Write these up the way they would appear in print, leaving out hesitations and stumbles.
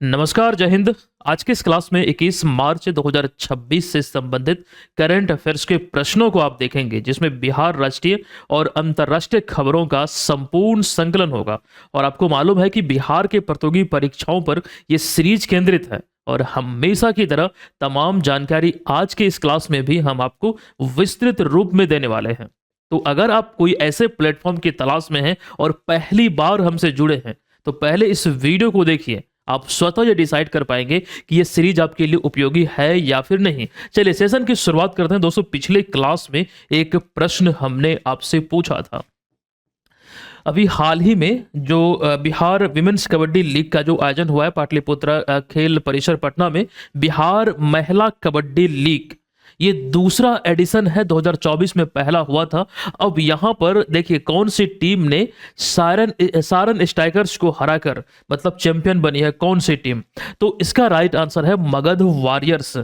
नमस्कार, जय हिंद। आज के इस क्लास में 21 मार्च 2026 से संबंधित करंट अफेयर्स के प्रश्नों को आप देखेंगे, जिसमें बिहार राष्ट्रीय और अंतर्राष्ट्रीय खबरों का संपूर्ण संकलन होगा। और आपको मालूम है कि बिहार के प्रतियोगी परीक्षाओं पर यह सीरीज केंद्रित है और हमेशा की तरह तमाम जानकारी आज के इस क्लास में भी हम आपको विस्तृत रूप में देने वाले हैं। तो अगर आप कोई ऐसे प्लेटफॉर्म की तलाश में हैं और पहली बार हमसे जुड़े हैं, तो पहले इस वीडियो को देखिए। आप स्वतः ये डिसाइड कर पाएंगे कि ये सीरीज आपके लिए उपयोगी है या फिर नहीं। चलिए सेशन की शुरुआत करते हैं। दोस्तों, पिछले क्लास में एक प्रश्न हमने आपसे पूछा था। अभी हाल ही में जो बिहार विमेंस कबड्डी लीग का जो आयोजन हुआ है पाटलिपुत्र खेल परिसर पटना में, बिहार महिला कबड्डी लीग, ये दूसरा एडिशन है। 2024 में पहला हुआ था। अब यहां पर देखिए कौन सी टीम ने सारन स्ट्राइकर्स को हराकर मतलब चैंपियन बनी है, कौन सी टीम। तो इसका राइट आंसर है मगध वॉरियर्स।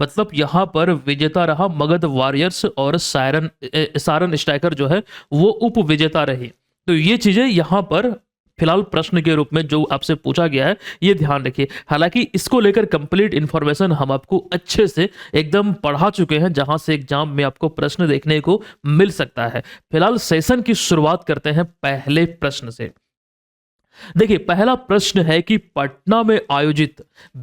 मतलब यहां पर विजेता रहा मगध वॉरियर्स और सारन स्ट्राइकर जो है वो उप विजेता रही। तो ये चीजें यहां पर फिलहाल प्रश्न के रूप में जो आपसे पूछा गया है, ये ध्यान रखिए। हालांकि इसको लेकर कंप्लीट इंफॉर्मेशन हम आपको अच्छे से एकदम पढ़ा चुके हैं, जहां से एग्जाम में आपको प्रश्न देखने को मिल सकता है। फिलहाल सेशन की शुरुआत करते हैं पहले प्रश्न से। देखिए पहला प्रश्न है कि पटना में आयोजित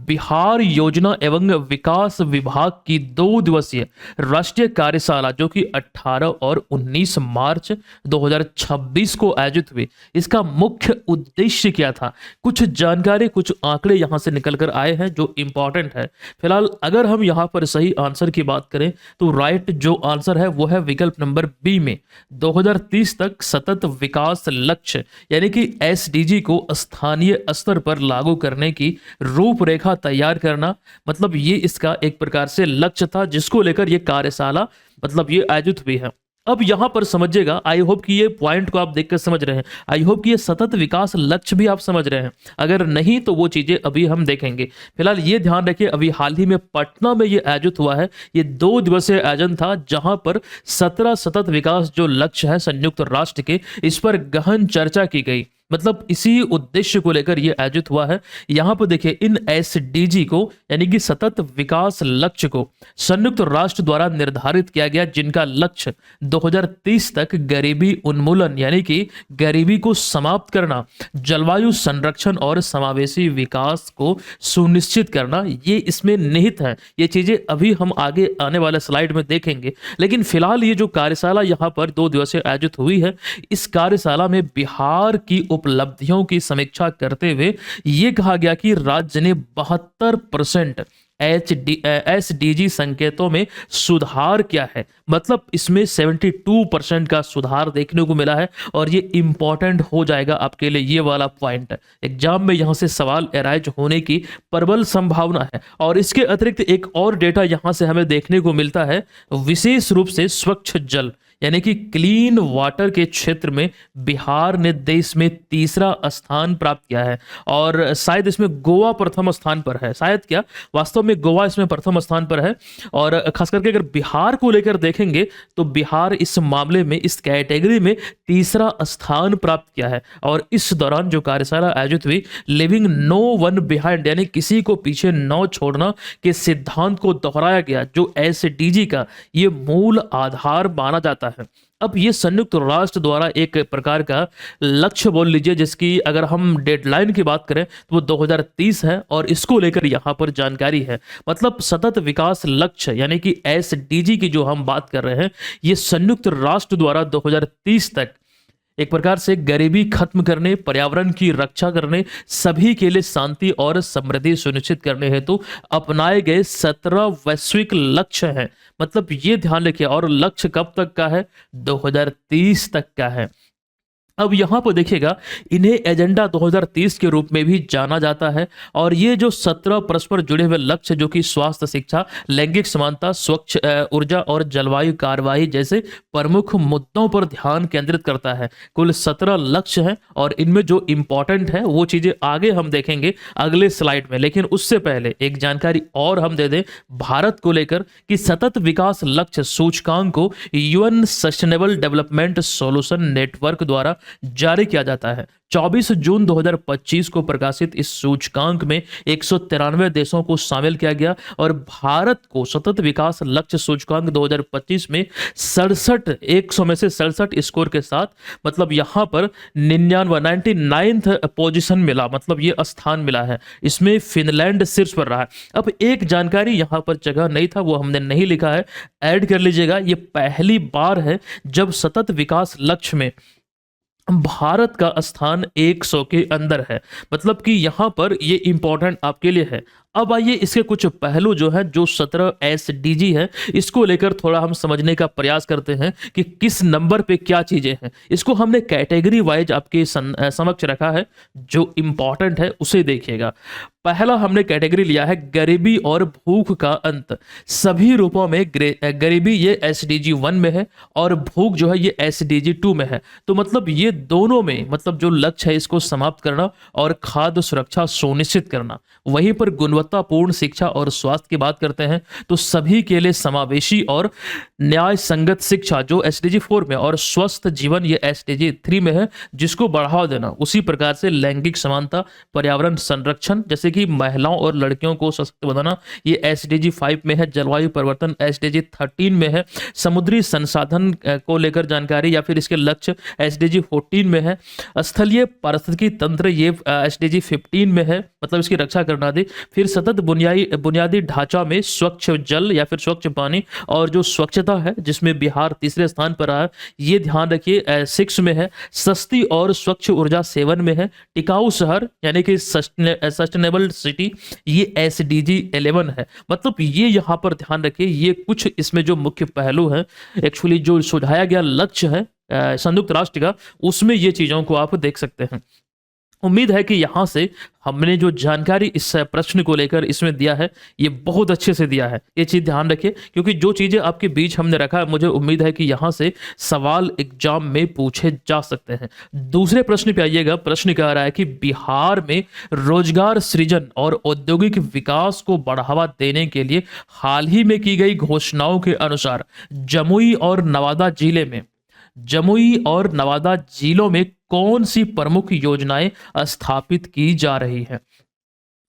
बिहार योजना एवं विकास विभाग की 2 दिवसीय राष्ट्रीय कार्यशाला जो कि 18 और 19 मार्च 2026 को आयोजित हुई, इसका मुख्य उद्देश्य क्या था। कुछ जानकारी, कुछ आंकड़े यहां से निकल कर आए हैं जो इंपॉर्टेंट है। फिलहाल अगर हम यहां पर सही आंसर की बात करें तो राइट जो आंसर है वो है विकल्प नंबर बी में 2030 तक सतत विकास लक्ष्य यानी कि एसडीजी को स्थानीय स्तर पर लागू करने की रूपरेखा तैयार करना। मतलब ये इसका एक प्रकार से लक्ष्य था जिसको लेकर ये कार्यशाला मतलब ये आयोजित हुई है। अब यहां पर समझिएगा, आई होप कि ये पॉइंट को आप देखकर समझ रहे हैं। आई होप कि ये सतत विकास लक्ष्य भी आप समझ रहे हैं। अगर नहीं तो वो चीजें अभी हम देखेंगे। फिलहाल ये ध्यान रखिए, अभी हाल ही में पटना में ये आयोजित हुआ है। ये 2 दिवसीय आयोजन था जहां पर 17 सतत विकास जो लक्ष्य है संयुक्त राष्ट्र के, इस पर गहन चर्चा की गई। मतलब इसी उद्देश्य को लेकर यह आयोजित हुआ है। यहां पर देखिए इन एसडीजी को यानी कि सतत विकास लक्ष्य को संयुक्त राष्ट्र द्वारा निर्धारित किया गया, जिनका लक्ष्य 2030 तक गरीबी उन्मूलन यानी कि गरीबी को समाप्त करना, जलवायु संरक्षण और समावेशी विकास को सुनिश्चित करना, ये इसमें निहित है। ये चीजें अभी हम आगे आने वाले स्लाइड में देखेंगे। लेकिन फिलहाल ये जो कार्यशाला यहाँ पर 2 दिवसीय आयोजित हुई है, इस कार्यशाला में बिहार की उपलब्धियों की समीक्षा करते हुए यह कहा गया कि राज्य ने 72% एसडीजी संकेतों में सुधार किया है। मतलब इसमें 72% का सुधार देखने को मिला है और ये इंपॉर्टेंट हो जाएगा आपके लिए। ये वाला पॉइंट एग्जाम में यहां से सवाल एराइज होने की प्रबल संभावना है। और इसके अतिरिक्त एक और डेटा यहां से हमें देखने को मिलता है, विशेष रूप से स्वच्छ जल यानी कि क्लीन वाटर के क्षेत्र में बिहार ने देश में 3रा स्थान प्राप्त किया है। और शायद इसमें गोवा प्रथम स्थान पर है, शायद क्या वास्तव में गोवा इसमें प्रथम स्थान पर है। और खास करके अगर बिहार को लेकर देखेंगे तो बिहार इस मामले में इस कैटेगरी में 3रा स्थान प्राप्त किया है। और इस दौरान जो कार्यशाला आयोजित हुई, लिविंग नो वन बिहाइंड यानी किसी को पीछे न छोड़ना के सिद्धांत को दोहराया गया, जो एसडीजी का ये मूल आधार माना जाता है। अब ये संयुक्त राष्ट्र द्वारा एक प्रकार का लक्ष्य बोल लीजिए, जिसकी अगर हम डेडलाइन की बात करें तो वो 2030 है और इसको लेकर यहां पर जानकारी है। मतलब सतत विकास लक्ष्य यानी कि एसडीजी की जो हम बात कर रहे हैं, ये संयुक्त राष्ट्र द्वारा 2030 तक एक प्रकार से गरीबी खत्म करने, पर्यावरण की रक्षा करने, सभी के लिए शांति और समृद्धि सुनिश्चित करने हेतु अपनाए गए 17 वैश्विक लक्ष्य हैं। मतलब ये ध्यान रखिए। और लक्ष्य कब तक का है? 2030 तक का है। अब यहां पर देखिएगा, इन्हें एजेंडा 2030 के रूप में भी जाना जाता है। और ये जो 17 परस्पर जुड़े हुए लक्ष्य जो कि स्वास्थ्य, शिक्षा, लैंगिक समानता, स्वच्छ ऊर्जा और जलवायु कार्यवाही जैसे प्रमुख मुद्दों पर ध्यान केंद्रित करता है। कुल 17 लक्ष्य हैं और इनमें जो इंपॉर्टेंट है वो चीजें आगे हम देखेंगे अगले स्लाइड में। लेकिन उससे पहले एक जानकारी और हम दे दें भारत को लेकर कि सतत विकास लक्ष्य सूचकांक को UN sustainable development solution network द्वारा जारी किया जाता है। 24 जून 2025 को प्रकाशित इस सूचकांक में 193 देशों को शामिल किया गया और भारत को सतत विकास लक्ष्य सूचकांक 2025 में 67 100 में से 67 स्कोर के साथ, मतलब यहाँ पर 99th पोजीशन मिला, मतलब ये स्थान मिला है। इसमें फिनलैंड शीर्ष पर रहा है। अब एक जानकारी यहाँ पर जगह नहीं था, वो हमने नहीं लिखा है, ऐड कर लीजिएगा। ये पहली बार है जब सतत विकास लक्ष्य में भारत का स्थान 100 के अंदर है, मतलब कि यहां पर ये इंपॉर्टेंट आपके लिए है। अब आइए इसके कुछ पहलू जो है, जो 17 एसडीजी है, इसको लेकर थोड़ा हम समझने का प्रयास करते हैं कि किस नंबर पे क्या चीजें हैं। इसको हमने कैटेगरी वाइज आपके समक्ष रखा है, जो इंपॉर्टेंट है उसे देखिएगा। पहला हमने कैटेगरी लिया है गरीबी और भूख का अंत सभी रूपों में। गरीबी ये एसडीजी 1 में है और भूख जो है ये एसडीजी 2 में है। तो मतलब ये दोनों में, मतलब जो लक्ष्य है इसको समाप्त करना और खाद्य सुरक्षा सुनिश्चित करना। वहीं पर गुणवत्तापूर्ण शिक्षा और स्वास्थ्य की बात करते हैं तो सभी के लिए समावेशी और न्याय संगत शिक्षा जो एसडीजी 4 में, और स्वस्थ जीवन ये एसडीजी 3 में है, जिसको बढ़ावा देना। उसी प्रकार से लैंगिक समानता, पर्यावरण संरक्षण जैसे कि महिलाओं और लड़कियों को सशक्त बनाना, ये एसडीजी 5 में है। जलवायु परिवर्तन एसडीजी 13 में है। समुद्री संसाधन को लेकर जानकारी या फिर इसके लक्ष्य एसडीजी 14 में है। स्थलीय पारिस्थितिकी तंत्र ये एसडीजी 15 में है, मतलब इसकी रक्षा करना दे। फिर सतत बुनियादी ढांचा में स्वच्छ जल या फिर स्वच्छ पानी और जो स्वच्छता है, जिसमें बिहार तीसरे स्थान पर रहा है, ये ध्यान रखिए 6 में है। सस्ती और स्वच्छ ऊर्जा 7 में है। टिकाऊ शहर यानी कि सस्टेनेबल सिटी ये एसडीजी 11 है। मतलब ये यहाँ पर ध्यान रखिए, ये कुछ इसमें जो मुख्य पहलू है, एक्चुअली जो सुझाया गया लक्ष्य है संयुक्त राष्ट्र का, उसमें ये चीजों को आप देख सकते हैं। उम्मीद है कि यहाँ से हमने जो जानकारी इस प्रश्न को लेकर इसमें दिया है, ये बहुत अच्छे से दिया है। ये चीज़ ध्यान रखिए, क्योंकि जो चीज़ें आपके बीच हमने रखा है, मुझे उम्मीद है कि यहाँ से सवाल एग्जाम में पूछे जा सकते हैं। दूसरे प्रश्न पे आइएगा। प्रश्न कह रहा है कि बिहार में रोजगार सृजन और औद्योगिक विकास को बढ़ावा देने के लिए हाल ही में की गई घोषणाओं के अनुसार जमुई और नवादा जिलों में कौन सी प्रमुख योजनाएं स्थापित की जा रही हैं।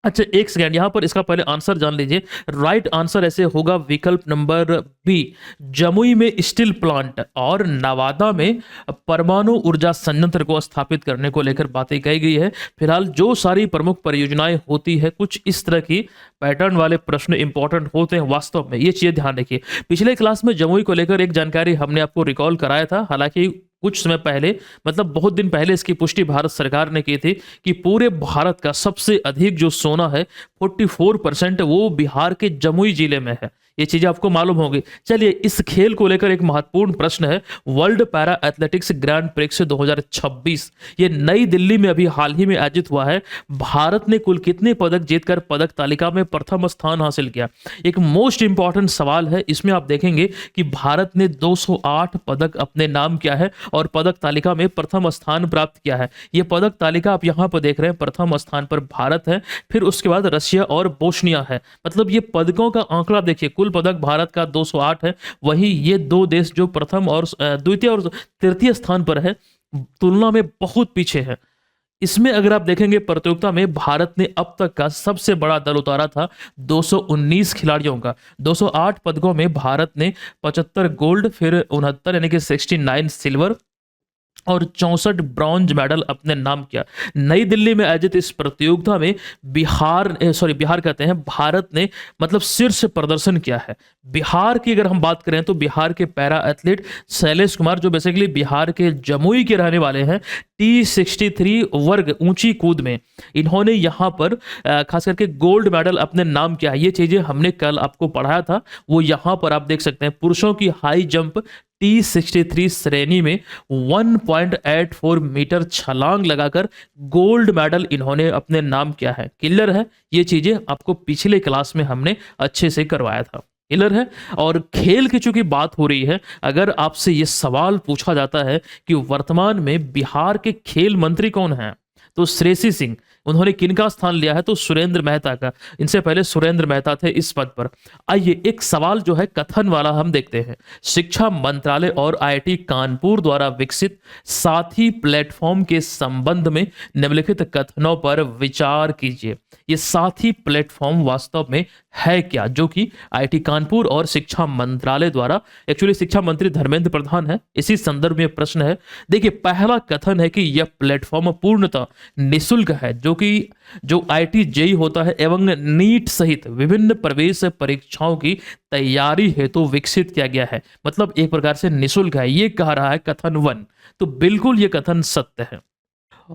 अच्छा एक सेकंड, यहां पर इसका पहले आंसर जान लीजिए। राइट आंसर ऐसे होगा विकल्प नंबर बी, जमुई में स्टील प्लांट और नवादा में परमाणु ऊर्जा संयंत्र को स्थापित करने को लेकर बातें कही गई है। फिलहाल जो सारी प्रमुख परियोजनाएं होती है, कुछ इस तरह की पैटर्न वाले प्रश्न इंपॉर्टेंट होते हैं वास्तव में, ये चीजें ध्यान रखिए। पिछले क्लास में जमुई को लेकर एक जानकारी हमने आपको रिकॉल कराया था, हालांकि कुछ समय पहले, मतलब बहुत दिन पहले इसकी पुष्टि भारत सरकार ने की थी कि पूरे भारत का सबसे अधिक जो सोना है 44% वो बिहार के जमुई जिले में है। ये चीजें आपको मालूम होगी। चलिए इस खेल को लेकर एक महत्वपूर्ण प्रश्न है। World para athletics grand prix 2026 ये नई दिल्ली में अभी हाल ही में आयोजित हुआ है। भारत ने कुल कितने पदक जीतकर पदक तालिका में प्रथम स्थान हासिल किया? एक मोस्ट इंपॉर्टेंट सवाल है। इसमें आप देखेंगे कि भारत ने 208 पदक अपने नाम किया है और पदक तालिका में प्रथम स्थान प्राप्त किया है। ये पदक तालिका आप यहाँ पर देख रहे हैं, प्रथम स्थान पर भारत है, फिर उसके बाद रशिया और बोस्निया है। मतलब ये पदकों का आंकड़ा देखिए, कुल पदक भारत का 208 है, वहीं ये दो देश जो प्रथम और द्वितीय और तृतीय स्थान पर है, तुलना में बहुत पीछे है। इसमें अगर आप देखेंगे प्रतियोगिता में भारत ने अब तक का सबसे बड़ा दल उतारा था 219 खिलाड़ियों का। 208 पदकों में भारत ने 75 गोल्ड, फिर 69 यानी कि 69 सिल्वर और 64 ब्रॉन्ज मेडल अपने नाम किया। नई दिल्ली में आयोजित इस प्रतियोगिता में बिहार कहते हैं, भारत ने मतलब शीर्ष प्रदर्शन किया है। बिहार की अगर हम बात करें तो बिहार के पैरा एथलीट शैलेश कुमार, जो बेसिकली बिहार के जमुई के रहने वाले हैं, T63 वर्ग ऊंची कूद में इन्होंने यहाँ पर खास करके गोल्ड मेडल अपने नाम किया। ये चीजें हमने कल आपको पढ़ाया था, वो यहाँ पर आप देख सकते हैं। पुरुषों की हाई जंप T63 श्रेणी में 1.84 मीटर छलांग लगाकर गोल्ड मेडल इन्होंने अपने नाम किया है। क्लियर है? ये चीजें आपको पिछले क्लास में हमने अच्छे से करवाया था। क्लियर है? और खेल की चूंकि बात हो रही है, अगर आपसे ये सवाल पूछा जाता है कि वर्तमान में बिहार के खेल मंत्री कौन हैं, तो श्रेयसी सिंह उन्होंने किनका स्थान लिया है? तो सुरेंद्र मेहता का। इनसे पहले सुरेंद्र मेहता थे इस पद पर। आइए एक सवाल जो है कथन वाला हम देखते हैं। शिक्षा मंत्रालय और आईआईटी कानपुर द्वारा विकसित साथी प्लेटफॉर्म के संबंध में निम्नलिखित कथनों पर विचार कीजिए। ये साथी प्लेटफॉर्म वास्तव में है क्या, जो कि आईआईटी कानपुर और शिक्षा मंत्रालय द्वारा, एक्चुअली शिक्षा मंत्री धर्मेंद्र प्रधान है, इसी संदर्भ में प्रश्न है। देखिए पहला कथन है कि यह प्लेटफॉर्म पूर्णतः निशुल्क है, जो आईआईटी जेई होता है एवं नीट सहित विभिन्न प्रवेश परीक्षाओं की तैयारी हेतु विकसित किया गया है। मतलब एक प्रकार से निशुल्क है, ये कह रहा है कथन 1। तो बिल्कुल ये कथन सत्य है।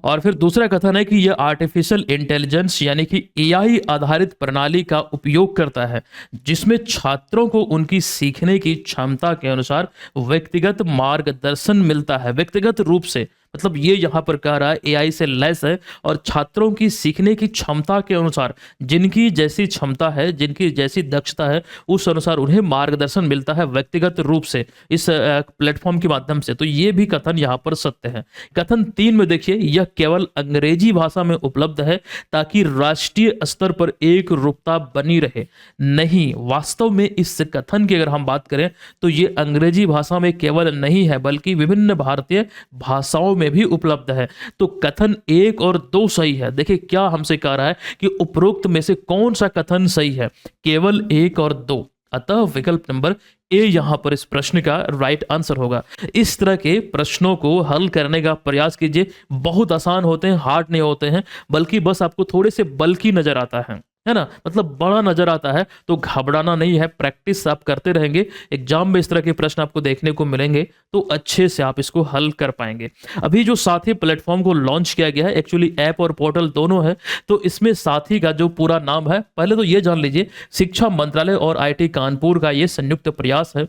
और फिर दूसरा कथन है कि यह आर्टिफिशियल इंटेलिजेंस यानी कि एआई आधारित प्रणाली का उपयोग करता है, जिसमें छात्रों को उनकी सीखने की क्षमता के अनुसार व्यक्तिगत मार्गदर्शन मिलता है। व्यक्तिगत रूप से मतलब ये यहाँ पर कह रहा है एआई से लैस है और छात्रों की सीखने की क्षमता के अनुसार जिनकी जैसी क्षमता है, जिनकी जैसी दक्षता है, उस अनुसार उन्हें मार्गदर्शन मिलता है व्यक्तिगत रूप से इस प्लेटफॉर्म के माध्यम से। तो ये भी कथन यहाँ पर सत्य है। कथन 3 में देखिए, यह केवल अंग्रेजी भाषा में उपलब्ध है ताकि राष्ट्रीय स्तर पर एक रूपता बनी रहे। नहीं, वास्तव में इस कथन की अगर हम बात करें तो ये अंग्रेजी भाषा में केवल नहीं है बल्कि विभिन्न भारतीय भाषाओं में भी उपलब्ध है। तो कथन 1 और 2 सही है। देखिए क्या हमसे कह रहा है कि उपरोक्त में से कौन सा कथन सही है? केवल 1 और 2। अतः विकल्प नंबर ए यहां पर इस प्रश्न का राइट आंसर होगा। इस तरह के प्रश्नों को हल करने का प्रयास कीजिए। बहुत आसान होते हैं, हार्ड नहीं होते हैं, बल्कि बस आपको थोड़े से बल्कि नजर आता है ना, मतलब बड़ा नजर आता है। तो घबराना नहीं है, प्रैक्टिस आप करते रहेंगे, एग्जाम में इस तरह के प्रश्न आपको देखने को मिलेंगे तो अच्छे से आप इसको हल कर पाएंगे। अभी जो साथी प्लेटफॉर्म को लॉन्च किया गया है, एक्चुअली ऐप और पोर्टल दोनों है, तो इसमें साथी का जो पूरा नाम है, पहले तो ये जान लीजिए, शिक्षा मंत्रालय और आईआईटी कानपुर का ये संयुक्त प्रयास है।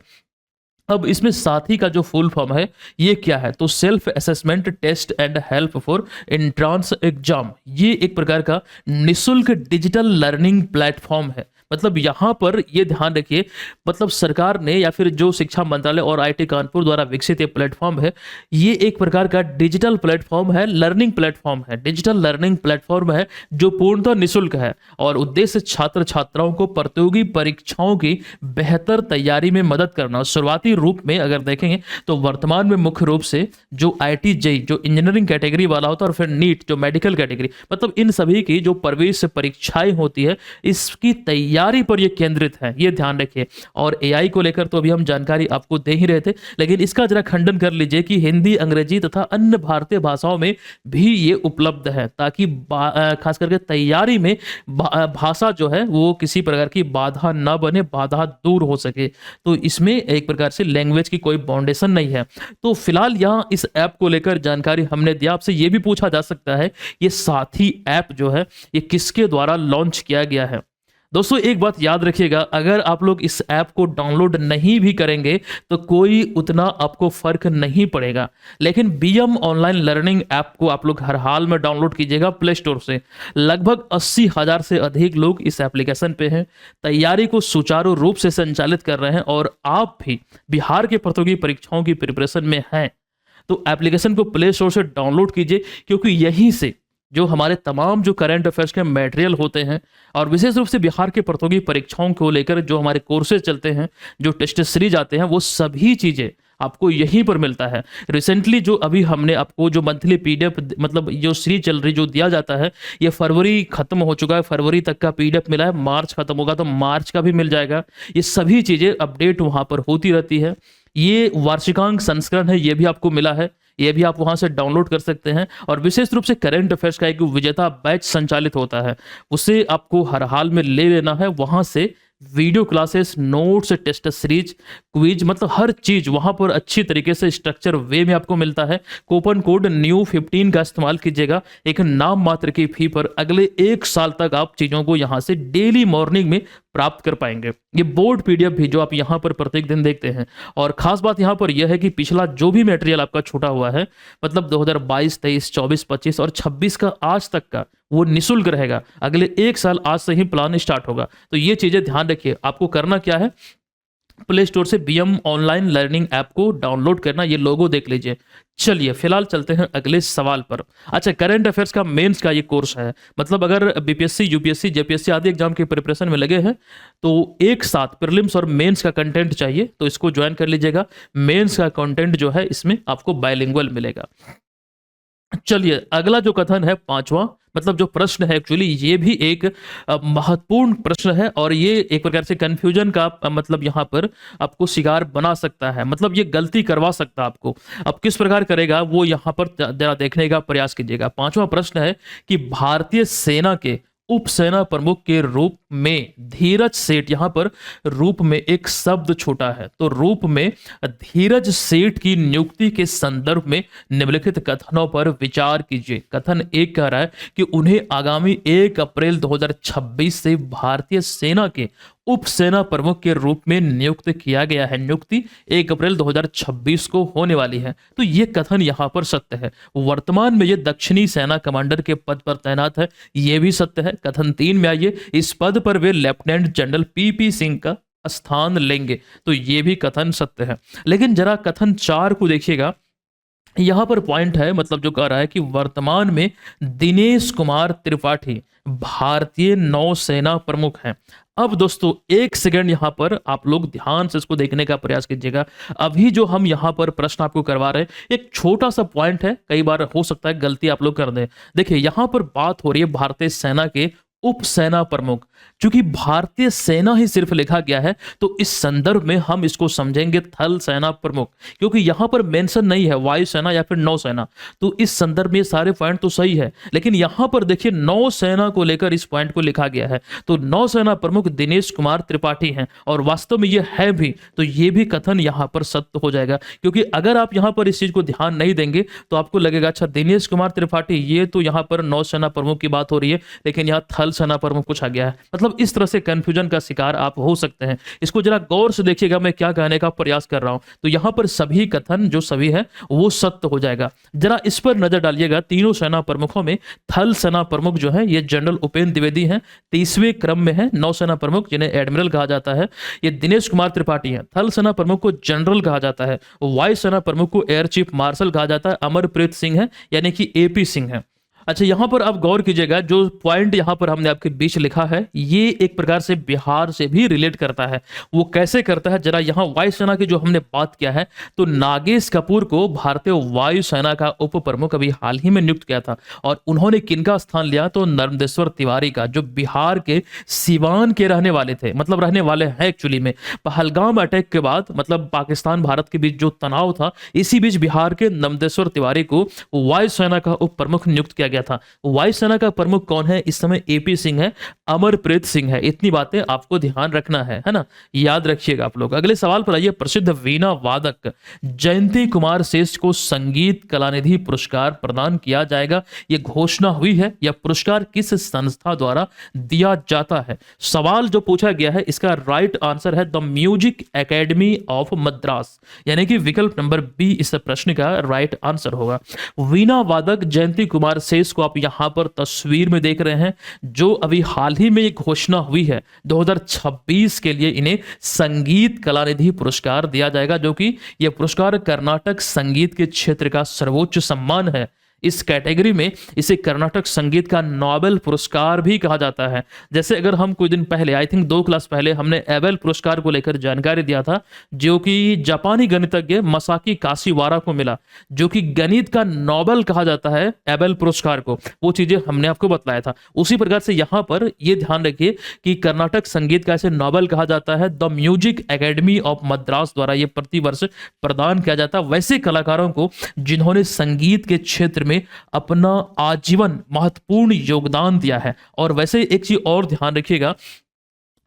अब इसमें साथी का जो फुल फॉर्म है ये क्या है? तो self assessment test and help for entrance exam. ये एक प्रकार का निशुल्क डिजिटल लर्निंग प्लेटफॉर्म है। मतलब यहाँ पर ये ध्यान रखिए, मतलब सरकार ने या फिर जो शिक्षा मंत्रालय और आईआईटी कानपुर द्वारा विकसित ये प्लेटफॉर्म है, ये एक प्रकार का डिजिटल प्लेटफॉर्म है, लर्निंग प्लेटफॉर्म है, डिजिटल लर्निंग प्लेटफॉर्म है जो पूर्णतः निःशुल्क है और उद्देश्य छात्र छात्राओं को प्रतियोगी परीक्षाओं की बेहतर तैयारी में मदद करना। शुरुआती रूप में अगर देखेंगे तो वर्तमान में मुख्य रूप से जो आईआईटी जेईई जो इंजीनियरिंग कैटेगरी वाला होता है और फिर नीट जो मेडिकल कैटेगरी, मतलब इन सभी की जो प्रवेश परीक्षाएं होती है इसकी तैयारी पर ये केंद्रित है, ये ध्यान रखिए। और एआई को लेकर तो अभी हम जानकारी आपको दे ही रहे थे, लेकिन इसका जरा खंडन कर लीजिए कि हिंदी, अंग्रेजी तथा अन्य भारतीय भाषाओं में भी ये उपलब्ध है, ताकि खास करके तैयारी में भाषा जो है वो किसी प्रकार की बाधा ना बने, बाधा दूर हो सके। तो इसमें एक प्रकार से लैंग्वेज की कोई बाउंडेशन नहीं है। तो फिलहाल यहाँ इस ऐप को लेकर जानकारी हमने दिया। आपसे ये भी पूछा जा सकता है ये साथी ऐप जो है ये किसके द्वारा लॉन्च किया गया है? दोस्तों एक बात याद रखिएगा, अगर आप लोग इस ऐप को डाउनलोड नहीं भी करेंगे तो कोई उतना आपको फर्क नहीं पड़ेगा, लेकिन बीएम ऑनलाइन लर्निंग ऐप को आप लोग हर हाल में डाउनलोड कीजिएगा प्ले स्टोर से। लगभग 80,000 से अधिक लोग इस एप्लीकेशन पे हैं, तैयारी को सुचारू रूप से संचालित कर रहे हैं और आप भी बिहार के प्रतियोगी परीक्षाओं की प्रिपरेशन में हैं तो एप्लीकेशन को प्ले स्टोर से डाउनलोड कीजिए, क्योंकि यहीं से जो हमारे तमाम जो करंट अफेयर्स के मटेरियल होते हैं और विशेष रूप से बिहार के प्रतियोगी परीक्षाओं को लेकर जो हमारे कोर्सेज चलते हैं, जो टेस्ट सीरीज आते हैं, वो सभी चीज़ें आपको यहीं पर मिलता है। रिसेंटली जो अभी हमने आपको जो मंथली पीडीएफ मतलब जो सीरीज चल रही जो दिया जाता है, ये फरवरी खत्म हो चुका है, फरवरी तक का पीडीएफ मिला है, मार्च खत्म होगा तो मार्च का भी मिल जाएगा। ये सभी चीज़ें अपडेट वहाँ पर होती रहती है। ये वार्षिकांक संस्करण है, ये भी आपको मिला है, ये भी आप वहां से डाउनलोड कर सकते हैं। और विशेष रूप से करंट अफेयर्स का एक विजेता बैच संचालित होता है, उसे आपको हर हाल में ले लेना है। वहां से video classes, notes, test series, quiz, मतलब हर चीज वहां पर अच्छी तरीके से स्ट्रक्चर वे में आपको मिलता है। कूपन कोड NEW15 का इस्तेमाल कीजिएगा। एक नाम मात्र की फी पर अगले 1 साल तक आप चीजों को यहां से डेली मॉर्निंग में प्राप्त कर पाएंगे। ये बोर्ड पीडीएफ भी जो आप यहाँ पर प्रत्येक दिन देखते हैं। और खास बात यहाँ पर यह है कि पिछला जो भी मटेरियल आपका छूटा हुआ है, मतलब 2022, 23, 24, 25 और 26 का आज तक का, वो निःशुल्क रहेगा। अगले 1 साल आज से ही प्लान स्टार्ट होगा। तो ये चीजें ध्यान रखिए। आपको करना क्या है, प्ले स्टोर से बीएम ऑनलाइन लर्निंग ऐप को डाउनलोड करना, ये लोगो देख लीजिए। चलिए फिलहाल चलते हैं अगले सवाल पर। अच्छा, करंट अफेयर्स का मेंस का ये कोर्स है, मतलब अगर बीपीएससी यूपीएससी जेपीएससी आदि एग्जाम की प्रिपरेशन में लगे हैं तो एक साथ प्रीलिम्स और मेंस का कंटेंट चाहिए, तो इसको ज्वाइन कर लीजिएगा। मेंस का कंटेंट जो है इसमें आपको बाइलिंगुअल मिलेगा। चलिए अगला जो कथन है पांचवा, मतलब जो प्रश्न है एक्चुअली ये भी एक महत्वपूर्ण प्रश्न है और ये एक प्रकार से कंफ्यूजन का मतलब यहाँ पर आपको शिकार बना सकता है, मतलब ये गलती करवा सकता है आपको। अब किस प्रकार करेगा वो यहाँ पर जरा देखने का प्रयास कीजिएगा। पांचवा प्रश्न है कि भारतीय सेना के उप सेना प्रमुख के रूप में धीरज सेठ, यहां पर रूप में एक शब्द छोटा है, तो रूप में धीरज सेठ की नियुक्ति के संदर्भ में निम्नलिखित कथनों पर विचार कीजिए। कथन एक कह रहा है कि उन्हें आगामी 1 अप्रैल 2026 से भारतीय सेना के उप सेना प्रमुख के रूप में नियुक्त किया गया है। नियुक्ति 1 अप्रैल 2026 को होने वाली है, तो ये कथन यहां पर सत्य है। वर्तमान में ये दक्षिणी सेना कमांडर के पद पर तैनात है, ये भी सत्य है। कथन 3 में आइए, इस पद पर वे लेफ्टिनेंट जनरल पीपी सिंह का स्थान लेंगे, तो ये भी कथन सत्य है। लेकिन जरा कथन 4 को देखिएगा, यहां पर पॉइंट है, मतलब जो कह रहा है कि वर्तमान में दिनेश कुमार त्रिपाठी भारतीय नौसेना प्रमुख हैं। अब दोस्तों एक सेकंड यहां पर आप लोग ध्यान से इसको देखने का प्रयास कीजिएगा। अभी जो हम यहां पर प्रश्न आपको करवा रहे हैं एक छोटा सा पॉइंट है, कई बार हो सकता है गलती आप लोग कर दें। देखिए यहां पर बात हो रही है भारतीय सेना के उप सेना प्रमुख, क्योंकि भारतीय सेना ही सिर्फ लिखा गया है तो इस संदर्भ में हम इसको समझेंगे थल सेना प्रमुख, क्योंकि यहां पर मेंशन नहीं है वायुसेना या फिर नौसेना, तो इस संदर्भ में सारे पॉइंट तो सही है। लेकिन यहां पर देखिए नौसेना को लेकर इस पॉइंट को लिखा गया है, तो नौसेना प्रमुख दिनेश कुमार त्रिपाठी हैं और वास्तव में ये है भी, तो ये भी कथन यहां पर सत्य हो जाएगा। क्योंकि अगर आप यहां पर इस चीज को ध्यान नहीं देंगे तो आपको लगेगा अच्छा दिनेश कुमार त्रिपाठी ये तो यहां पर नौसेना प्रमुख की बात हो रही है, लेकिन यहां थल सेना प्रमुख कुछ आ गया है, मतलब इस तरह से कंफ्यूजन का शिकार आप हो सकते हैं। इसको जरा गौर से देखिएगा मैं क्या कहने का प्रयास कर रहा हूं, तो यहां पर सभी कथन जो सभी है वो सत्य हो जाएगा। जरा इस पर नजर डालिएगा, तीनों सेना प्रमुखों में थल सेना प्रमुख जो है ये जनरल उपेंद्र द्विवेदी हैं, 30वें क्रम में है। नौसेना प्रमुख जिन्हें एडमिरल कहा जाता है ये दिनेश कुमार त्रिपाठी हैं। थल सेना प्रमुख को जनरल कहा जाता है, वायु सेना प्रमुख को एयर चीफ मार्शल कहा जाता है, अमरप्रीत सिंह है यानी कि एपी सिंह है। अच्छा यहां पर आप गौर कीजिएगा, जो पॉइंट यहां पर हमने आपके बीच लिखा है ये एक प्रकार से बिहार से भी रिलेट करता है। वो कैसे करता है, जरा यहां वायुसेना की जो हमने बात किया है, तो नागेश कपूर को भारतीय वायुसेना का उप प्रमुख अभी हाल ही में नियुक्त किया था और उन्होंने किनका स्थान लिया, तो नर्मदेश्वर तिवारी का, जो बिहार के सिवान के रहने वाले थे, मतलब रहने वाले हैं एक्चुअली में। पहलगाम अटैक के बाद मतलब पाकिस्तान भारत के बीच जो तनाव था, इसी बीच बिहार के नर्मदेश्वर तिवारी को वायुसेना का उप प्रमुख नियुक्त किया गया था। वायुसेना का प्रमुख कौन है इस समय, एपी सिंह है, अमरप्रीत सिंह है। इतनी बातें आपको ध्यान रखना है ना, याद रखिएगा आप लोग। अगले सवाल पर आइए, प्रसिद्ध वीणा वादक जयंती कुमार श्रेष्ठ को संगीत कलानिधि पुरस्कार प्रदान किया जाएगा, यह घोषणा हुई है। यह पुरस्कार किस संस्था द्वारा दिया जाता है? सवाल जो पूछा गया है इसका राइट आंसर है the music academy of Madras, यानी कि विकल्प नंबर बी इस प्रश्न का राइट आंसर होगा। वीणा वादक जयंती कुमार श्रेष्ठ को आप यहां पर तस्वीर में देख रहे हैं, जो अभी हाल ही में एक घोषणा हुई है 2026 के लिए इन्हें संगीत कलानिधि पुरस्कार दिया जाएगा, जो कि यह पुरस्कार कर्नाटक संगीत के क्षेत्र का सर्वोच्च सम्मान है। इस कैटेगरी में इसे कर्नाटक संगीत का नोबेल पुरस्कार भी कहा जाता है। जैसे अगर हम कुछ दिन पहले, आई थिंक 2 क्लास पहले, हमने एबेल पुरस्कार को लेकर जानकारी दिया था, जो कि जापानी गणितज्ञ मसाकी काशीवारा को मिला, जो कि गणित का नोबेल कहा जाता है एबेल पुरस्कार को। वो चीजें हमने आपको बताया था। उसी प्रकार से यहां पर यह ध्यान रखिए कि कर्नाटक संगीत का इसे नोबेल कहा जाता है, the music academy of Madras द्वारा यह प्रतिवर्ष प्रदान किया जाता है वैसे कलाकारों को जिन्होंने संगीत के क्षेत्र में अपना आजीवन महत्वपूर्ण योगदान दिया है। और वैसे एक चीज और ध्यान रखिएगा,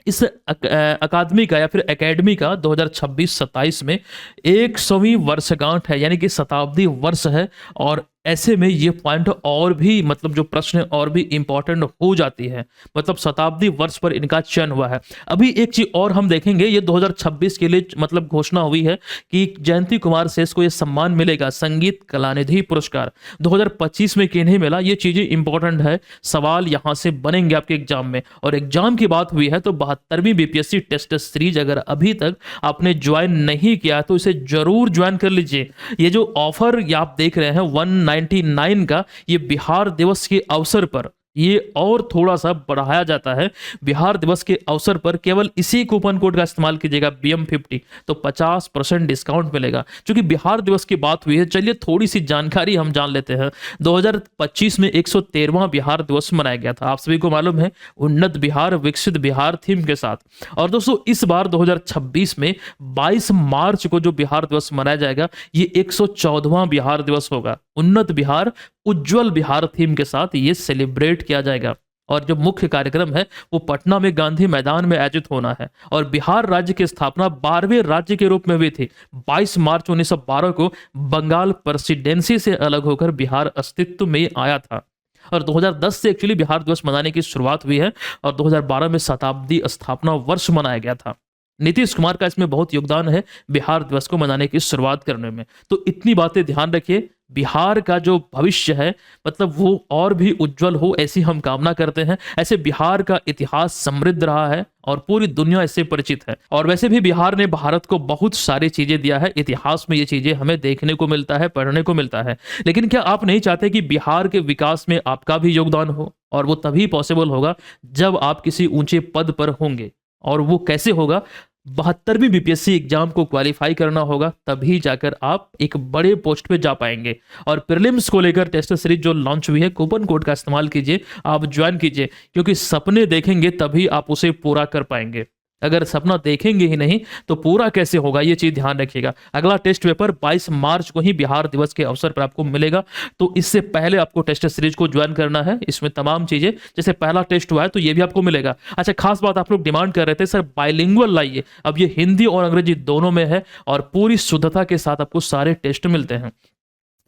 इस अकादमी का या फिर एकेडमी का 2026-27 में 100वीं वर्षगांठ है, यानी कि शताब्दी वर्ष है। और ऐसे में ये पॉइंट और भी मतलब जो प्रश्न और भी इंपॉर्टेंट हो जाती है, मतलब शताब्दी वर्ष पर इनका चयन हुआ है। अभी एक चीज और हम देखेंगे, ये 2026 के लिए मतलब घोषणा हुई है कि जयंती कुमार शेष को ये सम्मान मिलेगा, संगीत कलानिधि पुरस्कार। 2025 में किन्हें मिला, ये चीजें इंपॉर्टेंट है, सवाल यहां से बनेंगे आपके एग्जाम में। और एग्जाम की बात हुई है तो 72वीं बीपीएससी टेस्ट सीरीज अगर अभी तक आपने ज्वाइन नहीं किया तो इसे जरूर ज्वाइन कर लीजिए। ये जो ऑफर ये आप देख रहे हैं 199 का, ये बिहार दिवस के अवसर पर ये और थोड़ा सा बढ़ाया जाता है। बिहार दिवस के अवसर पर केवल इसी कूपन कोड का इस्तेमाल कीजिएगा BM50, तो 50% डिस्काउंट मिलेगा। क्योंकि बिहार दिवस की बात हुई है, चलिए थोड़ी सी जानकारी हम जान लेते हैं। 2025 में 113वां बिहार दिवस मनाया गया था, आप सभी को मालूम है, उन्नत बिहार विकसित बिहार थीम के साथ। और दोस्तों इस बार 2026 में 22 मार्च को जो बिहार दिवस मनाया जाएगा, ये 114वां बिहार दिवस होगा। उन्नत बिहार उज्जवल बिहार थीम के साथ ये सेलिब्रेट किया जाएगा। और जो मुख्य कार्यक्रम है वो पटना में गांधी मैदान में आयोजित होना है। और बिहार राज्य की स्थापना 12वें राज्य के रूप में हुई थी। 22 मार्च 1912 को बंगाल प्रेसिडेंसी से अलग होकर बिहार अस्तित्व में आया था। और 2010 से एक्चुअली बिहार दिवस मनाने की शुरुआत हुई है और 2012 में शताब्दी स्थापना वर्ष मनाया गया था। नीतीश कुमार का इसमें बहुत योगदान है बिहार दिवस को मनाने की शुरुआत करने में। तो इतनी बातें ध्यान रखिए, बिहार का जो भविष्य है मतलब वो और भी उज्जवल हो, ऐसी हम कामना करते हैं। ऐसे बिहार का इतिहास समृद्ध रहा है और पूरी दुनिया इससे परिचित है। और वैसे भी बिहार ने भारत को बहुत सारी चीजें दिया है, इतिहास में ये चीजें हमें देखने को मिलता है, पढ़ने को मिलता है। लेकिन क्या आप नहीं चाहते कि बिहार के विकास में आपका भी योगदान हो? और वो तभी पॉसिबल होगा जब आप किसी ऊंचे पद पर होंगे। और वो कैसे होगा? 72वीं बीपीएससी एग्जाम को क्वालिफाई करना होगा, तभी जाकर आप एक बड़े पोस्ट पे जा पाएंगे। और प्रीलिम्स को लेकर टेस्ट सीरीज जो लॉन्च हुई है, कूपन कोड का इस्तेमाल कीजिए, आप ज्वाइन कीजिए, क्योंकि सपने देखेंगे तभी आप उसे पूरा कर पाएंगे। अगर सपना देखेंगे ही नहीं तो पूरा कैसे होगा, ये चीज ध्यान रखिएगा। अगला टेस्ट पेपर 22 मार्च को ही बिहार दिवस के अवसर पर आपको मिलेगा, तो इससे पहले आपको टेस्ट सीरीज को ज्वाइन करना है। इसमें तमाम चीजें, जैसे पहला टेस्ट हुआ है तो ये भी आपको मिलेगा। अच्छा, खास बात आप लोग डिमांड कर रहे थे सर बाइलिंगुअल लाइए, अब ये हिंदी और अंग्रेजी दोनों में है और पूरी शुद्धता के साथ आपको सारे टेस्ट मिलते हैं।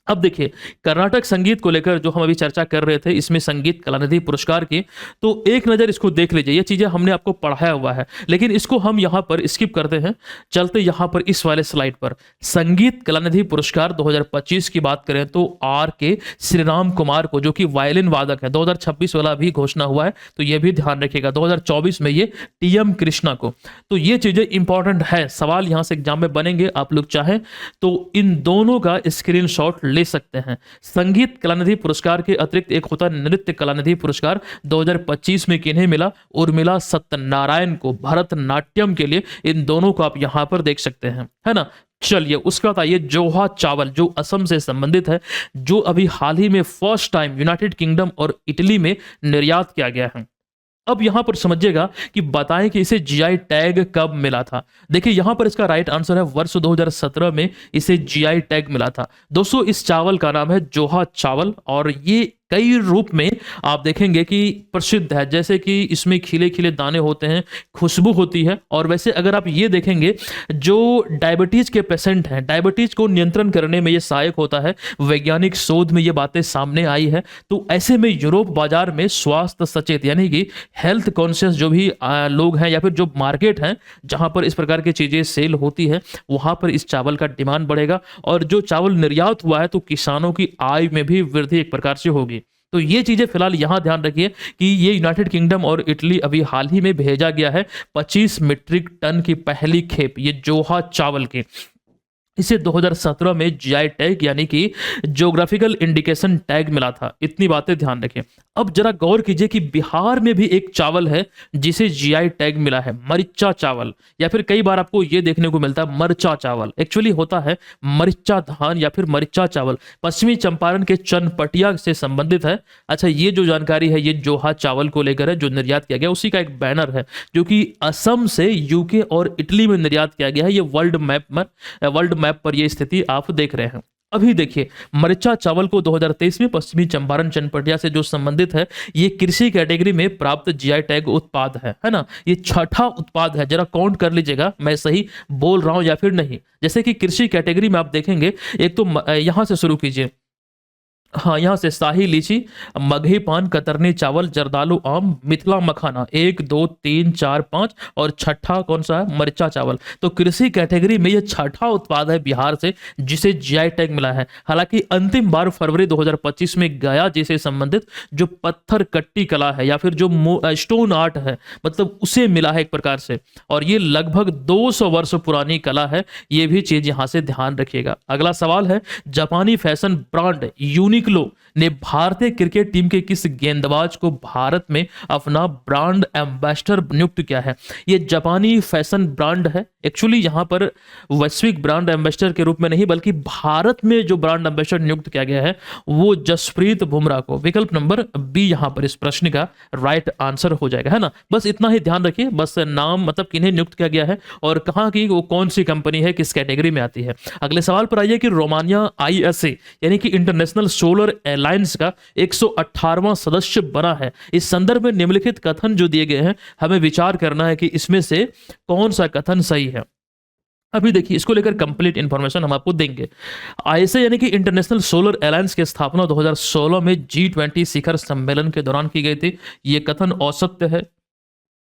अब देखिए, कर्नाटक संगीत को लेकर जो हम अभी चर्चा कर रहे थे, इसमें संगीत कलानिधि पुरस्कार की, तो एक नज़र इसको देख लीजिए। ये चीज़ें हमने आपको पढ़ाया हुआ है, लेकिन इसको हम यहाँ पर स्किप करते हैं, चलते यहाँ पर इस वाले स्लाइड पर। संगीत कलानिधि पुरस्कार 2025 की बात करें तो RK श्रीराम कुमार को, जो कि वायलिन वादक है, 2026 वाला भी घोषणा हुआ है, तो ये भी ध्यान रखिएगा। 2024 में ये TM कृष्णा को। तो ये चीज़ें इंपॉर्टेंट है, सवाल यहाँ से एग्जाम में बनेंगे। आप लोग चाहें तो इन दोनों का स्क्रीनशॉट ले सकते हैं। संगीत कलानिधि पुरस्कार के अतिरिक्त एक होता है नृत्य कलानिधि पुरस्कार, 2025 में किन्हें मिला? उर्मिला सत्यनारायण को, भरतनाट्यम के लिए। इन दोनों को आप यहां पर देख सकते हैं, है ना। चलिए उसके बाद आइए जोहा चावल, जो असम से संबंधित है, जो अभी हाल ही में फर्स्ट टाइम यूनाइटेड किंगडम और इटली में निर्यात किया गया है। अब यहां पर समझिएगा कि बताएं कि इसे GI टैग कब मिला था। देखिए यहां पर इसका राइट आंसर है वर्ष 2017 में इसे GI टैग मिला था। दोस्तों इस चावल का नाम है जोहा चावल और ये कई रूप में आप देखेंगे कि प्रसिद्ध है, जैसे कि इसमें खिले खिले दाने होते हैं, खुशबू होती है। और वैसे अगर आप ये देखेंगे, जो डायबिटीज के पेशेंट हैं, डायबिटीज को नियंत्रण करने में ये सहायक होता है। वैज्ञानिक शोध में ये बातें सामने आई है। तो ऐसे में यूरोप बाजार में स्वास्थ्य सचेत यानी कि हेल्थ कॉन्शियस जो भी लोग हैं या फिर जो मार्केट हैं जहां पर इस प्रकार की चीजें सेल होती है, वहां पर इस चावल का डिमांड बढ़ेगा। और जो चावल निर्यात हुआ है तो किसानों की आय में भी वृद्धि एक प्रकार से होगी। तो ये चीजें फिलहाल यहां ध्यान रखिए कि ये यूनाइटेड किंगडम और इटली अभी हाल ही में भेजा गया है 25 मीट्रिक टन की पहली खेप ये जोहा चावल की। इसे 2017 में GI टैग यानी कि ज्योग्राफिकल इंडिकेशन टैग मिला था। इतनी बातें ध्यान रखें। अब जरा गौर कीजिए कि बिहार में भी एक चावल है जिसे GI टैग मिला है, मरिचा चावल, या फिर कई बार आपको यह देखने को मिलता है मरचा चावल। एक्चुअली होता है मरिचा धान या फिर मरिचा चावल। पश्चिमी चंपारण के चनपटिया से संबंधित है। अच्छा, ये जो जानकारी है ये जोहा चावल को लेकर है, जो निर्यात किया गया, उसी का एक बैनर है जो कि असम से UK और इटली में निर्यात किया गया है। ये वर्ल्ड मैप पर ये स्थिति आप देख रहे हैं। अभी देखिए, मरिचा चावल को 2023 में पश्चिमी चंपारण चनपटिया से जो संबंधित है, ये कृषि कैटेगरी में प्राप्त GI टैग उत्पाद है ना। ये छठा उत्पाद है। जरा काउंट कर लीजिएगा मैं सही बोल रहा हूं या फिर नहीं। जैसे कि कृषि कैटेगरी में आप देखेंगे, एक तो यहां से शुरू कीजिए, हाँ, यहाँ से शाही लीची, मगही पान, कतरनी चावल, जर्दालू आम, मिथिला मखाना, 1 2 3 4 5, और छठा कौन सा है, मरचा चावल। तो कृषि कैटेगरी में ये छठा उत्पाद है बिहार से जिसे जीआई टैग मिला है। हालांकि अंतिम बार फरवरी 2025 में गया जिसे संबंधित जो पत्थर कट्टी कला है या फिर जो स्टोन आर्ट है, मतलब उसे मिला है एक प्रकार से, और ये लगभग 200 वर्ष पुरानी कला है। ये भी चीज यहाँ से ध्यान रखिएगा। अगला सवाल है, जापानी फैशन ब्रांड यूनिक्लो ने भारतीय क्रिकेट टीम के किस गेंदबाज को भारत में अपना ब्रांड एम्बेसडर नियुक्त किया है? ये जापानी फैशन ब्रांड है, एक्चुअली यहाँ पर वैश्विक ब्रांड एम्बेसडर के रूप में नहीं बल्कि भारत में जो ब्रांड एम्बेसडर नियुक्त किया गया है वो जसप्रीत बुमराह को। विकल्प नंबर बी यहाँ पर इस प्रश्न का राइट आंसर हो जाएगा, है ना। बस इतना ही ध्यान रखिए, बस नाम मतलब किन्हें नियुक्त किया गया है और कहाँ की, वो कौन सी कंपनी है, किस कैटेगरी में आती है। अगले सवाल पर आइए कि रोमानिया आईएसए यानी कि इंटरनेशनल सोलर अलायंस का 118वां सदस्य बना है। इस संदर्भ में निम्नलिखित कथन जो दिए गए हैं हमें विचार करना है कि इसमें से कौन सा कथन सही है। अभी देखिए, इसको लेकर कंप्लीट इंफॉर्मेशन हम आपको देंगे। आईएसए यानी कि इंटरनेशनल सोलर अलायंस की स्थापना 2016 में G20 शिखर सम्मेलन के दौरान की गई थी। ये कथन औसत्य है।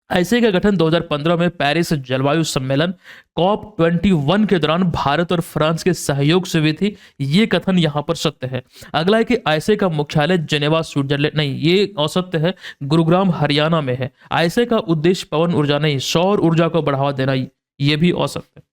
ऐसे का गठन 2015 में पेरिस जलवायु सम्मेलन COP21 के दौरान भारत और फ्रांस के सहयोग से हुई थी। ये कथन यहाँ पर सत्य है। अगला है कि आईएसए का मुख्यालय जेनेवा स्विट्जरलैंड, नहीं ये असत्य है, गुरुग्राम हरियाणा में है। आईएसए का उद्देश्य पवन ऊर्जा नहीं सौर ऊर्जा को बढ़ावा देना, ये भी असत्य है।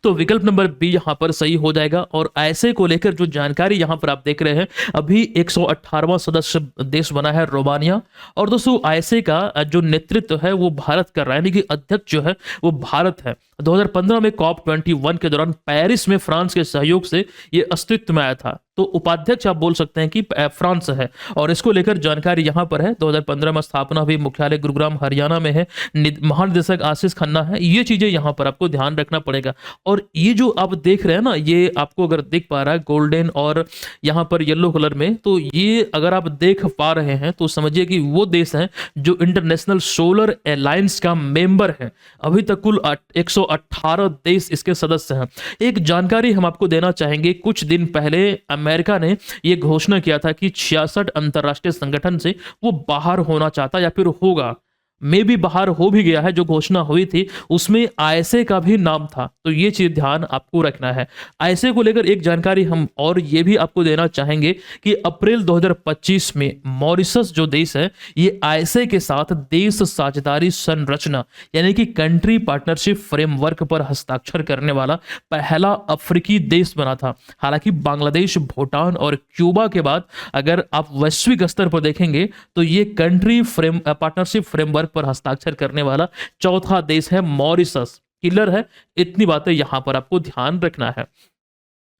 तो विकल्प नंबर बी यहां पर सही हो जाएगा। और ऐसे को लेकर जो जानकारी यहां पर आप देख रहे हैं, अभी 118वां सदस्य देश बना है रोमानिया। और दोस्तों ऐसे का जो नेतृत्व है वो भारत कर रहा है, यानी कि अध्यक्ष जो है वो भारत है। 2015 में COP21 के दौरान पेरिस में फ्रांस के सहयोग से ये अस्तित्व में आया था। तो उपाध्यक्ष आप बोल सकते हैं कि फ्रांस है। और इसको लेकर जानकारी यहां पर है, 2015 में स्थापना हुई, मुख्यालय गुरुग्राम हरियाणा में है, महानिदेशक आशीष खन्ना है। ये चीजें यहां पर आपको ध्यान रखना पड़ेगा। और ये जो आप देख रहे हैं ना, ये आपको अगर दिख पा रहा है गोल्डन और यहाँ पर येलो कलर में, तो ये अगर आप देख पा रहे हैं तो समझिए कि वो देश हैं जो इंटरनेशनल सोलर अलायंस का मेंबर है। अभी तक कुल 118 देश इसके सदस्य हैं। एक जानकारी हम आपको देना चाहेंगे, कुछ दिन पहले अमेरिका ने यह घोषणा किया था कि 66 अंतरराष्ट्रीय संगठन से वो बाहर होना चाहता या फिर होगा, में भी बाहर हो भी गया है। जो घोषणा हुई थी उसमें आईएसए का भी नाम था। तो ये चीज ध्यान आपको रखना है। आईएसए को लेकर एक जानकारी हम और ये भी आपको देना चाहेंगे कि अप्रैल 2025 में मॉरिशस जो देश है ये आईएसए के साथ देश साझेदारी संरचना यानी कि कंट्री पार्टनरशिप फ्रेमवर्क पर हस्ताक्षर करने वाला पहला अफ्रीकी देश बना था। हालांकि बांग्लादेश, भूटान और क्यूबा के बाद अगर आप वैश्विक स्तर पर देखेंगे तो ये कंट्री पार्टनरशिप फ्रेमवर्क पर हस्ताक्षर करने वाला चौथा देश है मॉरिशस। क्लियर है, इतनी बातें यहां पर आपको ध्यान रखना है।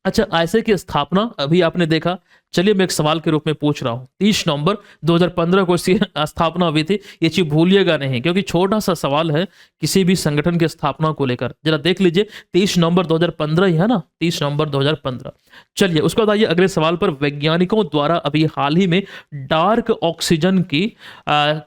अच्छा, आईएसए की स्थापना अभी आपने देखा, चलिए मैं एक सवाल के रूप में पूछ रहा हूं। 30 नवंबर 2015 को इसकी स्थापना हुई थी, ये चीज भूलिएगा नहीं क्योंकि छोटा सा सवाल है किसी भी संगठन की स्थापना को लेकर। जरा देख लीजिए, 30 नवंबर 2015 ही है ना, 30 नवंबर 2015। चलिए उसके बाद आइए अगले सवाल पर। वैज्ञानिकों द्वारा अभी हाल ही में डार्क ऑक्सीजन की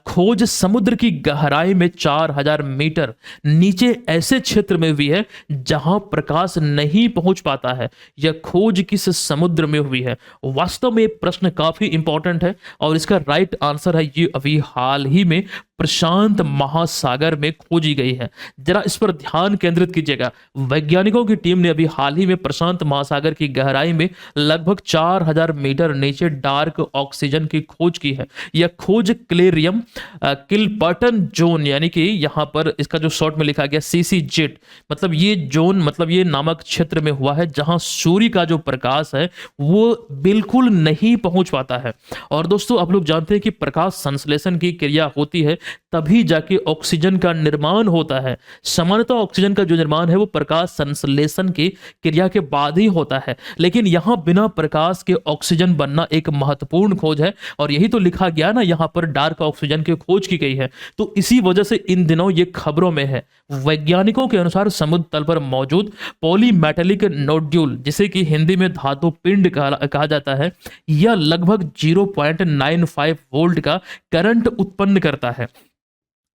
खोज समुद्र की गहराई में 4000 मीटर नीचे ऐसे क्षेत्र में हुई है जहां प्रकाश नहीं पहुंच पाता है। यह खोज किस समुद्र में हुई है? वास्तव में प्रश्न काफी इंपॉर्टेंट है और इसका राइट आंसर है ये अभी हाल ही में प्रशांत महासागर में खोजी गई है। जरा इस पर ध्यान केंद्रित कीजिएगा। वैज्ञानिकों की टीम ने अभी हाल ही में प्रशांत महासागर की गहराई में लगभग 4000 मीटर नीचे डार्क ऑक्सीजन की खोज की है। यह खोज क्लेरियम किलपर्टन जोन यानी कि यहां पर इसका जो शॉर्ट में लिखा गया CCZ, मतलब ये जोन मतलब ये नामक क्षेत्र में हुआ है जहां सूर्य का जो प्रकाश है वो बिल्कुल नहीं पहुंच पाता है। और दोस्तों आप लोग जानते हैं कि प्रकाश संश्लेषण की क्रिया होती है तभी जाके ऑक्सीजन का निर्माण होता है। सामान्यतः ऑक्सीजन का जो निर्माण है वो प्रकाश संश्लेषण की क्रिया के बाद ही होता है, लेकिन यहां बिना प्रकाश के ऑक्सीजन बनना एक महत्वपूर्ण खोज है। और यही तो लिखा गया ना, यहां पर डार्क ऑक्सीजन की खोज की गई है। तो इसी वजह से इन दिनों ये खबरों में है। वैज्ञानिकों के अनुसार समुद्र तल पर मौजूद पॉलीमेटेलिक नोड्यूल, जिसे कि हिंदी में धातु पिंड कहा जाता है, यह लगभग 0.95 वोल्ट का करंट उत्पन्न करता है।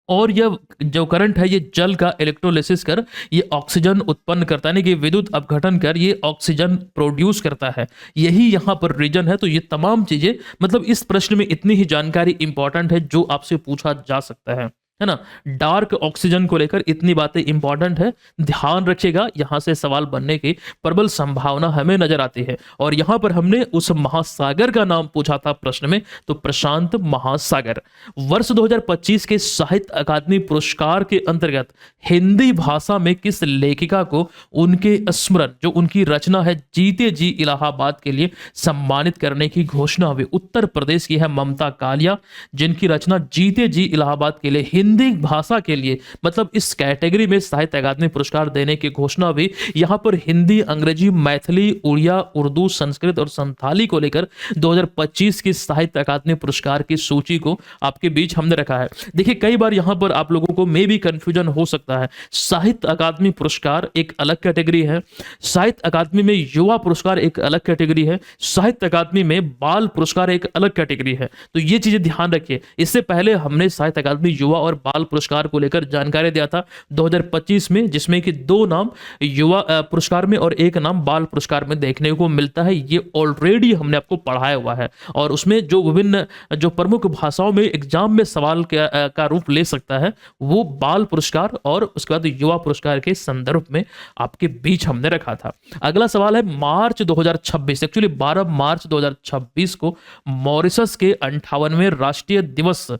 और यह जो करंट है ये जल का इलेक्ट्रोलिसिस कर ये ऑक्सीजन उत्पन्न करता है, यानी कि विद्युत अपघटन कर ये ऑक्सीजन प्रोड्यूस करता है। यही यहाँ पर रीजन है। तो ये तमाम चीजें, मतलब इस प्रश्न में इतनी ही जानकारी इंपॉर्टेंट है जो आपसे पूछा जा सकता है ना। डार्क ऑक्सीजन को लेकर इतनी बातें इंपॉर्टेंट है, ध्यान रखिएगा, यहां से सवाल बनने की प्रबल संभावना हमें नजर आती है। और यहां पर हमने उस महासागर का नाम पूछा था प्रश्न में, तो प्रशांत महासागर। वर्ष 2025 के साहित्य अकादमी पुरस्कार के अंतर्गत हिंदी भाषा में किस लेखिका को उनके स्मरण, जो उनकी रचना है जीते जी इलाहाबाद के लिए, सम्मानित करने की घोषणा हुई? उत्तर प्रदेश की है ममता कालिया, जिनकी रचना जीते जी इलाहाबाद के लिए हिंदी भाषा के लिए, मतलब इस कैटेगरी में साहित्य अकादमी पुरस्कार देने की घोषणा हुई। यहां पर हिंदी, अंग्रेजी, मैथिली, उड़िया, उर्दू, संस्कृत और संथाली को लेकर 2025 की साहित्य अकादमी पुरस्कार की सूची को आपके बीच हमने रखा है। देखिए, कई बार यहां पर आप लोगों को मे भी कंफ्यूजन हो सकता है। साहित्य अकादमी पुरस्कार एक अलग कैटेगरी है, साहित्य अकादमी में युवा पुरस्कार एक अलग कैटेगरी है, साहित्य अकादमी में बाल पुरस्कार एक अलग कैटेगरी है। तो ये चीजें ध्यान रखिए। इससे पहले हमने साहित्य अकादमी युवा और बाल पुरस्कार को लेकर जानकारी दिया था 2025 में, जिसमें कि 2 नाम युवा पुरस्कार में और 1 नाम बाल पुरस्कार में देखने को मिलता है। ये ऑलरेडी हमने आपको पढ़ाया हुआ है। और उसमें जो विभिन्न, जो प्रमुख भाषाओं में एग्जाम में सवाल का रूप ले सकता है, वो बाल पुरस्कार और उसके बाद युवा पुरस्कार के संदर्भ में आपके बीच हमने रखा था। अगला सवाल है मार्च 2026, एक्चुअली 12 मार्च 2026 को मॉरिशस के 58वें राष्ट्रीय दिवस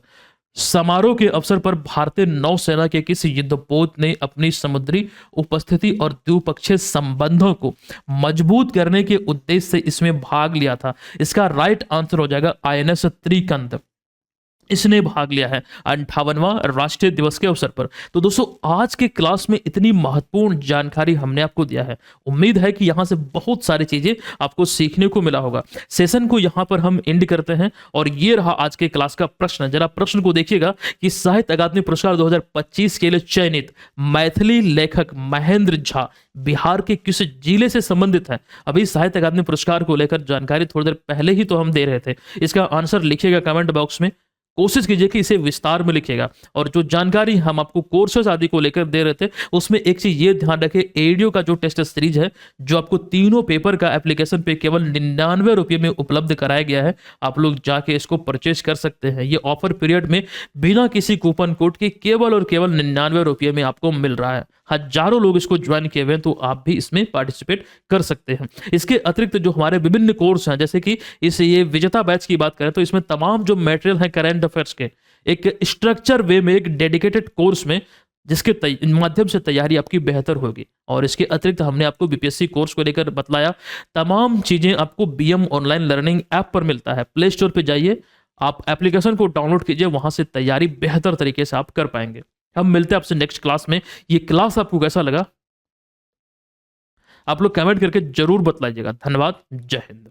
समारोह के अवसर पर भारतीय नौसेना के किस युद्धपोत ने अपनी समुद्री उपस्थिति और द्विपक्षीय संबंधों को मजबूत करने के उद्देश्य से इसमें भाग लिया था? इसका राइट आंसर हो जाएगा आईएनएस त्रिकंद। इसने भाग लिया है 58वां राष्ट्रीय दिवस के अवसर पर। तो दोस्तों, आज के क्लास में इतनी महत्वपूर्ण जानकारी हमने आपको दिया है। उम्मीद है कि यहां से बहुत सारी चीजें आपको सीखने को मिला होगा। सेशन को यहां पर हम एंड करते हैं और ये रहा आज के क्लास का प्रश्न। जरा प्रश्न को देखिएगा कि साहित्य अकादमी पुरस्कार 2025 के लिए चयनित मैथिली लेखक महेंद्र झा बिहार के किस जिले से संबंधित है? अभी साहित्य अकादमी पुरस्कार को लेकर जानकारी थोड़ी देर पहले ही तो हम दे रहे थे। इसका आंसर लिखिएगा कमेंट बॉक्स में, कोशिश कीजिए कि इसे विस्तार में लिखिएगा। और जो जानकारी हम आपको कोर्सेज आदि को लेकर दे रहे थे, उसमें एक चीज ये ध्यान रखें, एडीओ का जो टेस्ट सीरीज है, जो आपको तीनों पेपर का एप्लीकेशन पे केवल 99 रुपये में उपलब्ध कराया गया है, आप लोग जाके इसको परचेज कर सकते हैं। ये ऑफर पीरियड में बिना किसी कूपन कोड के केवल और केवल 99 रुपये में आपको मिल रहा है। हजारों लोग इसको ज्वाइन किए हुए हैं, तो आप भी इसमें पार्टिसिपेट कर सकते हैं। इसके अतिरिक्त जो हमारे विभिन्न कोर्स हैं, जैसे कि ये विजेता बैच की बात करें तो इसमें तमाम जो मटेरियल है करंट अफेयर्स के, एक स्ट्रक्चर वे में, एक डेडिकेटेड कोर्स में, जिसके माध्यम से तैयारी आपकी बेहतर होगी। और इसके अतिरिक्त हमने आपको बीपीएससी कोर्स को लेकर बतलाया, तमाम चीजें आपको बीएम ऑनलाइन लर्निंग ऐप पर मिलता है। प्ले स्टोर पर जाइए, आप एप्लीकेशन को डाउनलोड कीजिए, वहां से तैयारी बेहतर तरीके से आप कर पाएंगे। हम मिलते हैं आपसे नेक्स्ट क्लास में। ये क्लास आपको कैसा लगा, आप लोग कमेंट करके जरूर बतलाइएगा। धन्यवाद, जय हिंद।